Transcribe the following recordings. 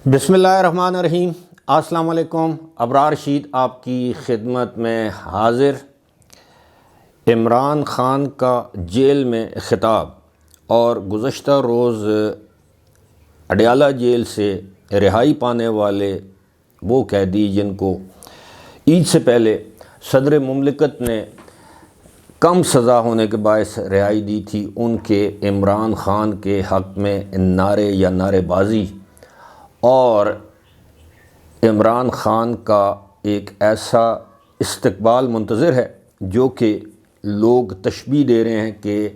بسم اللہ الرحمن الرحیم۔ السلام علیکم۔ ابرار رشید آپ کی خدمت میں حاضر۔ عمران خان کا جیل میں خطاب اور گزشتہ روز اڈیالہ جیل سے رہائی پانے والے وہ قیدی جن کو عید سے پہلے صدر مملکت نے کم سزا ہونے کے باعث رہائی دی تھی، ان کے عمران خان کے حق میں نعرے یا نعرے بازی اور عمران خان کا ایک ایسا استقبال منتظر ہے جو کہ لوگ تشبیہ دے رہے ہیں کہ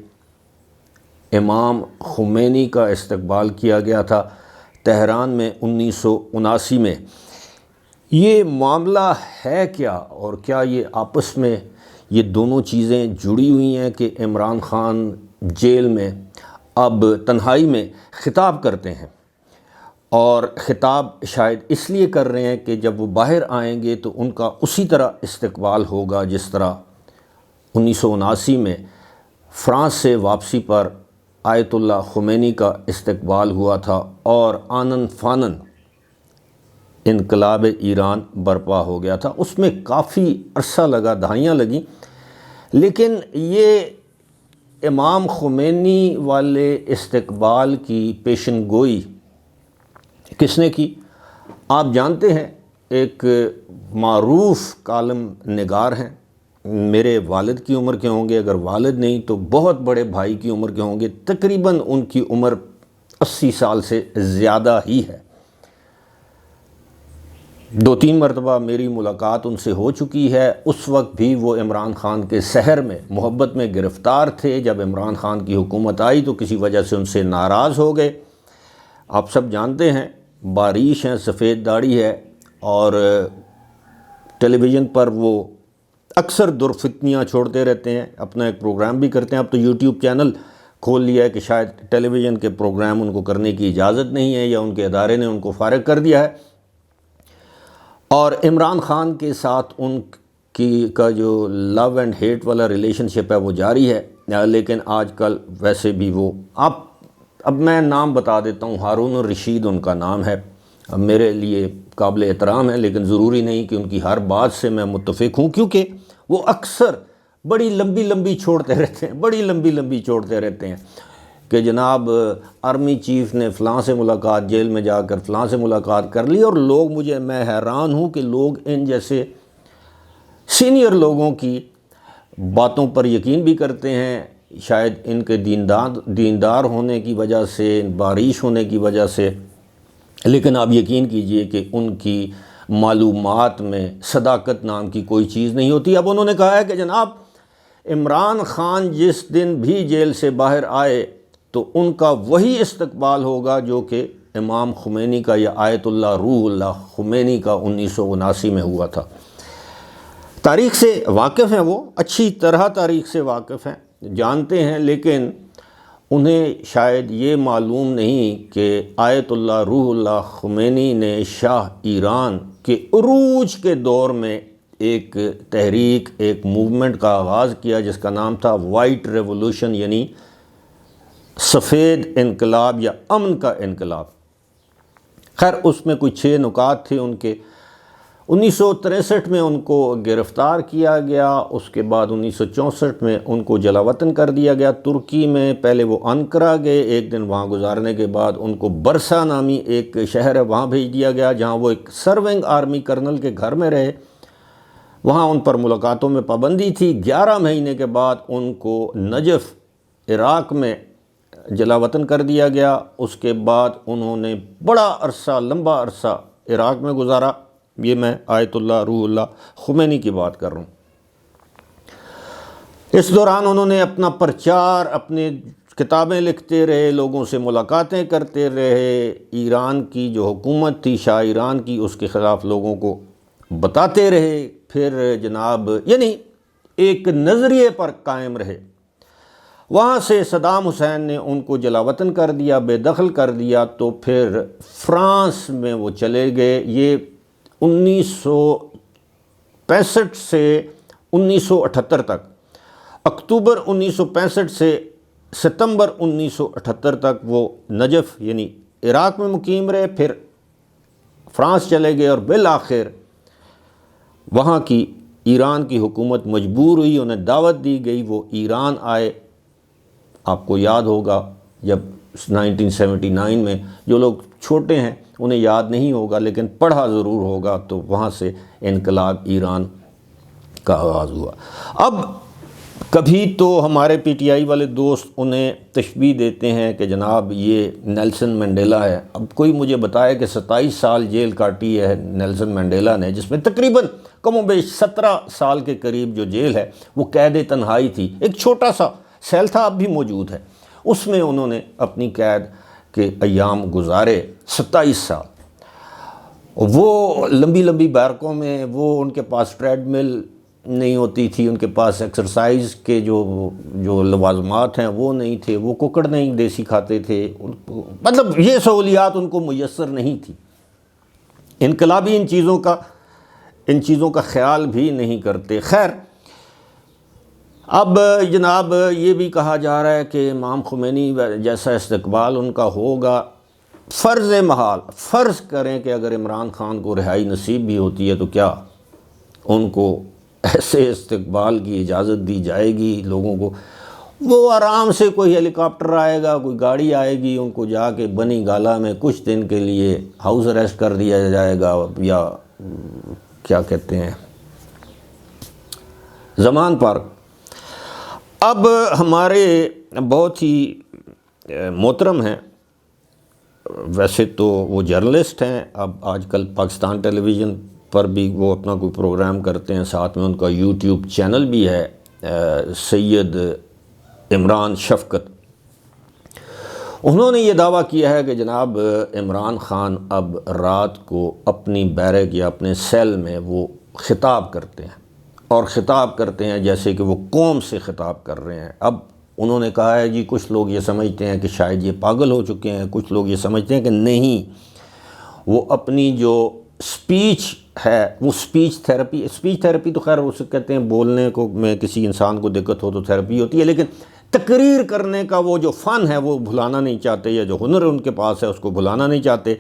امام خمینی کا استقبال کیا گیا تھا تہران میں 1979 میں۔ یہ معاملہ ہے کیا، اور کیا یہ آپس میں یہ دونوں چیزیں جڑی ہوئی ہیں کہ عمران خان جیل میں اب تنہائی میں خطاب کرتے ہیں، اور خطاب شاید اس لیے کر رہے ہیں کہ جب وہ باہر آئیں گے تو ان کا اسی طرح استقبال ہوگا جس طرح 1979 میں فرانس سے واپسی پر آیت اللہ خمینی کا استقبال ہوا تھا اور آنن فانن انقلاب ایران برپا ہو گیا تھا۔ اس میں کافی عرصہ لگا، دہائیاں لگیں، لیکن یہ امام خمینی والے استقبال کی پیشن گوئی کس نے کی؟ آپ جانتے ہیں، ایک معروف کالم نگار ہیں، میرے والد کی عمر کے ہوں گے، اگر والد نہیں تو بہت بڑے بھائی کی عمر کے ہوں گے، تقریباً ان کی عمر 80 سال سے زیادہ ہی ہے۔ 2-3 مرتبہ میری ملاقات ان سے ہو چکی ہے۔ اس وقت بھی وہ عمران خان کے سحر میں محبت میں گرفتار تھے۔ جب عمران خان کی حکومت آئی تو کسی وجہ سے ان سے ناراض ہو گئے۔ آپ سب جانتے ہیں، باریش ہیں، سفید داڑھی ہے، اور ٹیلی ویژن پر وہ اکثر درفتنیاں چھوڑتے رہتے ہیں، اپنا ایک پروگرام بھی کرتے ہیں۔ اب تو یوٹیوب چینل کھول لیا ہے کہ شاید ٹیلی ویژن کے پروگرام ان کو کرنے کی اجازت نہیں ہے، یا ان کے ادارے نے ان کو فارغ کر دیا ہے، اور عمران خان کے ساتھ ان کا جو لو اینڈ ہیٹ والا ریلیشن شپ ہے وہ جاری ہے۔ لیکن آج کل ویسے بھی وہ اب میں نام بتا دیتا ہوں، ہارون الرشید ان کا نام ہے، میرے لیے قابل احترام ہے، لیکن ضروری نہیں کہ ان کی ہر بات سے میں متفق ہوں، کیونکہ وہ اکثر بڑی لمبی چھوڑتے رہتے ہیں کہ جناب آرمی چیف نے فلاں سے ملاقات، جیل میں جا کر فلاں سے ملاقات کر لی، اور میں حیران ہوں کہ لوگ ان جیسے سینئر لوگوں کی باتوں پر یقین بھی کرتے ہیں، شاید ان کے دیندار ہونے کی وجہ سے، باریش ہونے کی وجہ سے، لیکن آپ یقین کیجئے کہ ان کی معلومات میں صداقت نام کی کوئی چیز نہیں ہوتی۔ اب انہوں نے کہا ہے کہ جناب عمران خان جس دن بھی جیل سے باہر آئے تو ان کا وہی استقبال ہوگا جو کہ امام خمینی کا یا آیت اللہ روح اللہ خمینی کا 1979 میں ہوا تھا۔ تاریخ سے واقف ہیں، وہ اچھی طرح تاریخ سے واقف ہیں، جانتے ہیں، لیکن انہیں شاید یہ معلوم نہیں کہ آیت اللہ روح اللہ خمینی نے شاہ ایران کے عروج کے دور میں ایک تحریک، ایک موومنٹ کا آغاز کیا جس کا نام تھا وائٹ ریولوشن، یعنی سفید انقلاب یا امن کا انقلاب۔ خیر، اس میں کوئی 6 نکات تھے ان کے۔ 1963 میں ان کو گرفتار کیا گیا، اس کے بعد 1964 میں ان کو جلا وطن کر دیا گیا ترکی میں۔ پہلے وہ انقرہ گئے، ایک دن وہاں گزارنے کے بعد ان کو برسا نامی ایک شہر ہے وہاں بھیج دیا گیا، جہاں وہ ایک سرونگ آرمی کرنل کے گھر میں رہے۔ وہاں ان پر ملاقاتوں میں پابندی تھی۔ 11 مہینے کے بعد ان کو نجف عراق میں جلا وطن کر دیا گیا۔ اس کے بعد انہوں نے بڑا عرصہ، لمبا عرصہ عراق میں گزارا۔ یہ میں آیت اللہ روح اللہ خمینی کی بات کر رہا ہوں۔ اس دوران انہوں نے اپنا پرچار، اپنے کتابیں لکھتے رہے، لوگوں سے ملاقاتیں کرتے رہے، ایران کی جو حکومت تھی شاہ ایران کی، اس کے خلاف لوگوں کو بتاتے رہے، پھر جناب یعنی ایک نظریے پر قائم رہے۔ وہاں سے صدام حسین نے ان کو جلا وطن کر دیا، بے دخل کر دیا، تو پھر فرانس میں وہ چلے گئے۔ یہ 1965 سے 1978 تک، اکتوبر 1965 سے ستمبر 1978 تک وہ نجف یعنی عراق میں مقیم رہے، پھر فرانس چلے گئے اور بالآخر وہاں کی ایران کی حکومت مجبور ہوئی، انہیں دعوت دی گئی، وہ ایران آئے۔ آپ کو یاد ہوگا جب 1979 میں، جو لوگ چھوٹے ہیں انہیں یاد نہیں ہوگا لیکن پڑھا ضرور ہوگا، تو وہاں سے انقلاب ایران کا آغاز ہوا۔ اب کبھی تو ہمارے پی ٹی آئی والے دوست انہیں تشبیہ دیتے ہیں کہ جناب یہ نیلسن منڈیلا ہے۔ اب کوئی مجھے بتائے کہ 27 سال جیل کاٹی ہے نیلسن منڈیلا نے، جس میں تقریباً کم و بیش 17 سال کے قریب جو جیل ہے وہ قید تنہائی تھی، ایک چھوٹا سا سیل تھا، اب بھی موجود ہے، اس میں انہوں نے اپنی قید کے ایام گزارے 27 سال۔ وہ لمبی لمبی بیرکوں میں، وہ ان کے پاس ٹریڈ مل نہیں ہوتی تھی، ان کے پاس ایکسرسائز کے جو لوازمات ہیں وہ نہیں تھے، وہ ککڑ نہیں دیسی کھاتے تھے، مطلب یہ سہولیات ان کو میسر نہیں تھی۔ انقلابی ان چیزوں کا خیال بھی نہیں کرتے۔ خیر، اب جناب یہ بھی کہا جا رہا ہے کہ امام خمینی جیسا استقبال ان کا ہوگا۔ فرض محال، فرض کریں کہ اگر عمران خان کو رہائی نصیب بھی ہوتی ہے تو کیا ان کو ایسے استقبال کی اجازت دی جائے گی لوگوں کو؟ وہ آرام سے کوئی ہیلی کاپٹر آئے گا، کوئی گاڑی آئے گی، ان کو جا کے بنی گالا میں کچھ دن کے لیے ہاؤس اریسٹ کر دیا جائے گا، یا کیا کہتے ہیں زمان پارک۔ اب ہمارے بہت ہی محترم ہیں، ویسے تو وہ جرنلسٹ ہیں، اب آج کل پاکستان ٹیلی ویژن پر بھی وہ اپنا کوئی پروگرام کرتے ہیں، ساتھ میں ان کا یوٹیوب چینل بھی ہے، سید عمران شفقت۔ انہوں نے یہ دعویٰ کیا ہے کہ جناب عمران خان اب رات کو اپنی بیرک یا اپنے سیل میں وہ خطاب کرتے ہیں، اور خطاب کرتے ہیں جیسے کہ وہ قوم سے خطاب کر رہے ہیں۔ اب انہوں نے کہا ہے جی کچھ لوگ یہ سمجھتے ہیں کہ شاید یہ پاگل ہو چکے ہیں، کچھ لوگ یہ سمجھتے ہیں کہ نہیں، وہ اپنی جو سپیچ ہے وہ سپیچ تھیراپی تو خیر اسے کہتے ہیں، بولنے کو میں کسی انسان کو دقت ہو تو تھیراپی ہوتی ہے، لیکن تقریر کرنے کا وہ جو فن ہے وہ بھلانا نہیں چاہتے، یا جو ہنر ان کے پاس ہے اس کو بھلانا نہیں چاہتے،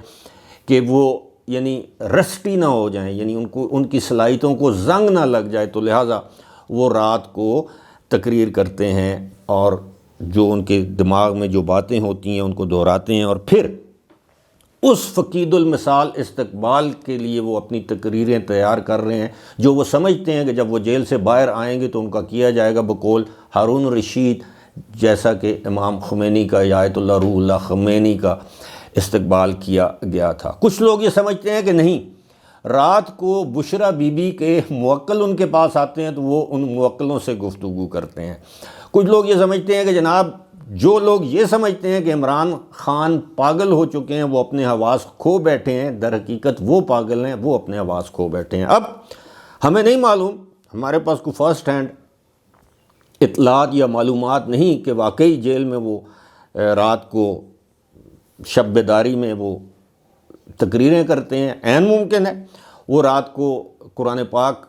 کہ وہ یعنی رسٹی نہ ہو جائیں، یعنی ان کی صلاحیتوں کو زنگ نہ لگ جائے، تو لہٰذا وہ رات کو تقریر کرتے ہیں اور جو ان کے دماغ میں جو باتیں ہوتی ہیں ان کو دہراتے ہیں، اور پھر اس فقید المثال استقبال کے لیے وہ اپنی تقریریں تیار کر رہے ہیں، جو وہ سمجھتے ہیں کہ جب وہ جیل سے باہر آئیں گے تو ان کا کیا جائے گا بقول ہارون رشید، جیسا کہ امام خمینی کا یا آیت اللہ روح اللہ خمینی کا استقبال کیا گیا تھا۔ کچھ لوگ یہ سمجھتے ہیں کہ نہیں، رات کو بشرا بی بی کے موکل ان کے پاس آتے ہیں تو وہ ان موکلوں سے گفتگو کرتے ہیں۔ کچھ لوگ یہ سمجھتے ہیں کہ جناب جو لوگ یہ سمجھتے ہیں کہ عمران خان پاگل ہو چکے ہیں، وہ اپنے حواس کھو بیٹھے ہیں، در حقیقت وہ پاگل ہیں، وہ اپنے حواس کھو بیٹھے ہیں۔ اب ہمیں نہیں معلوم، ہمارے پاس کوئی فرسٹ ہینڈ اطلاعات یا معلومات نہیں کہ واقعی جیل میں وہ رات کو شب بیداری میں وہ تقریریں کرتے ہیں۔ عین ممکن ہے وہ رات کو قرآن پاک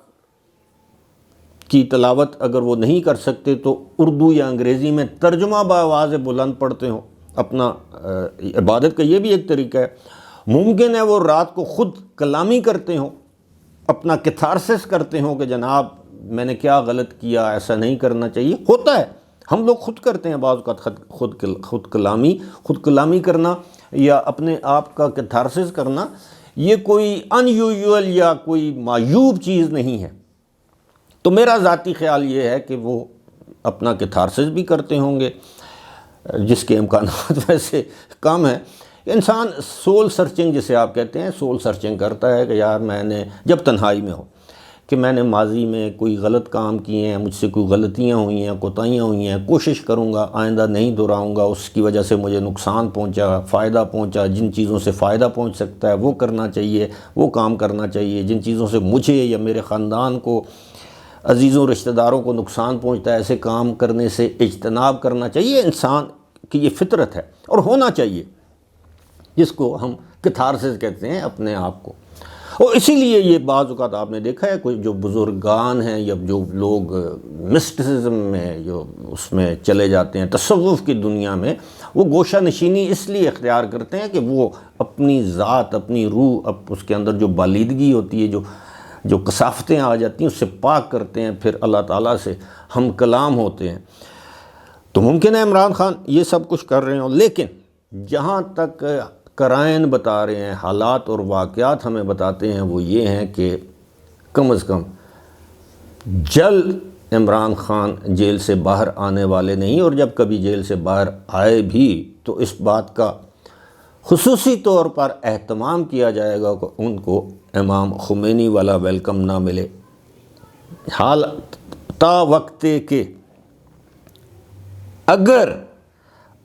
کی تلاوت اگر وہ نہیں کر سکتے تو اردو یا انگریزی میں ترجمہ بآواز بلند پڑھتے ہوں، اپنا عبادت کا یہ بھی ایک طریقہ ہے۔ ممکن ہے وہ رات کو خود کلامی کرتے ہوں، اپنا کیتھارسس کرتے ہوں کہ جناب میں نے کیا غلط کیا، ایسا نہیں کرنا چاہیے۔ ہوتا ہے، ہم لوگ خود کرتے ہیں بعض اوقات خود کلامی کرنا یا اپنے آپ کا کیتھارسس کرنا، یہ کوئی ان یوزول یا کوئی معیوب چیز نہیں ہے۔ تو میرا ذاتی خیال یہ ہے کہ وہ اپنا کیتھارسس بھی کرتے ہوں گے، جس کے امکانات ویسے کم ہیں۔ انسان سول سرچنگ جسے آپ کہتے ہیں، سول سرچنگ کرتا ہے کہ یار میں نے جب تنہائی میں ہو کہ میں نے ماضی میں کوئی غلط کام کیے ہیں، مجھ سے کوئی غلطیاں ہوئی ہیں، کوتاہیاں ہوئی ہیں، کوشش کروں گا آئندہ نہیں دہراؤں گا، اس کی وجہ سے مجھے نقصان پہنچا، فائدہ پہنچا، جن چیزوں سے فائدہ پہنچ سکتا ہے وہ کرنا چاہیے، وہ کام کرنا چاہیے، جن چیزوں سے مجھے یا میرے خاندان کو، عزیزوں رشتہ داروں کو نقصان پہنچتا ہے، ایسے کام کرنے سے اجتناب کرنا چاہیے۔ انسان کی یہ فطرت ہے اور ہونا چاہیے، جس کو ہم کیتھارسس کہتے ہیں اپنے آپ کو۔ اور اسی لیے یہ بعض اوقات آپ نے دیکھا ہے کوئی جو بزرگان ہیں یا جو لوگ مسٹسزم میں جو اس میں چلے جاتے ہیں، تصوف کی دنیا میں، وہ گوشہ نشینی اس لیے اختیار کرتے ہیں کہ وہ اپنی ذات، اپنی روح، اس کے اندر جو بالیدگی ہوتی ہے، جو کثافتیں آ جاتی ہیں، اس سے پاک کرتے ہیں، پھر اللہ تعالیٰ سے ہم کلام ہوتے ہیں۔ تو ممکن ہے عمران خان یہ سب کچھ کر رہے ہوں، لیکن جہاں تک قرائن بتا رہے ہیں، حالات اور واقعات ہمیں بتاتے ہیں، وہ یہ ہیں کہ کم از کم جلد عمران خان جیل سے باہر آنے والے نہیں، اور جب کبھی جیل سے باہر آئے بھی تو اس بات کا خصوصی طور پر اہتمام کیا جائے گا کہ ان کو امام خمینی والا ویلکم نہ ملے، حال تا وقت کہ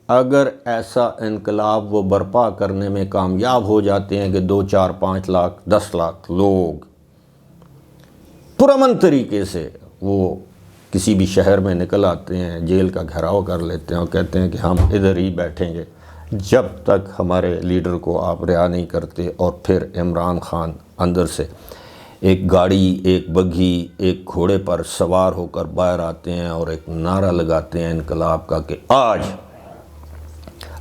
اگر ایسا انقلاب وہ برپا کرنے میں کامیاب ہو جاتے ہیں کہ 2، 4، 5 لاکھ، 10 لاکھ لوگ پرامن طریقے سے وہ کسی بھی شہر میں نکل آتے ہیں، جیل کا گھیراؤ کر لیتے ہیں اور کہتے ہیں کہ ہم ادھر ہی بیٹھیں گے جب تک ہمارے لیڈر کو آپ رہا نہیں کرتے، اور پھر عمران خان اندر سے ایک گاڑی، ایک بگھی، ایک گھوڑے پر سوار ہو کر باہر آتے ہیں اور ایک نعرہ لگاتے ہیں انقلاب کا کہ آج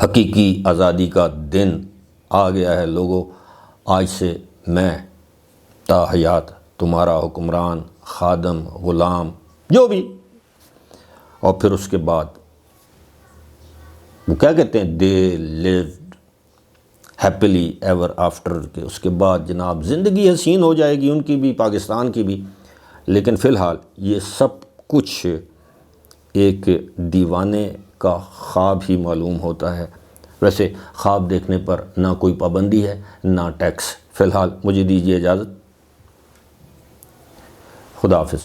حقیقی آزادی کا دن آ گیا ہے لوگوں، آج سے میں تا حیات تمہارا حکمران، خادم، غلام، جو بھی۔ اور پھر اس کے بعد وہ کیا کہتے ہیں، دے لیوڈ ہیپیلی ایور آفٹر، کہ اس کے بعد جناب زندگی حسین ہو جائے گی ان کی بھی، پاکستان کی بھی۔ لیکن فی الحال یہ سب کچھ ایک دیوانے کا خواب ہی معلوم ہوتا ہے۔ ویسے خواب دیکھنے پر نہ کوئی پابندی ہے، نہ ٹیکس۔ فی الحال مجھے دیجیے اجازت، خدا حافظ۔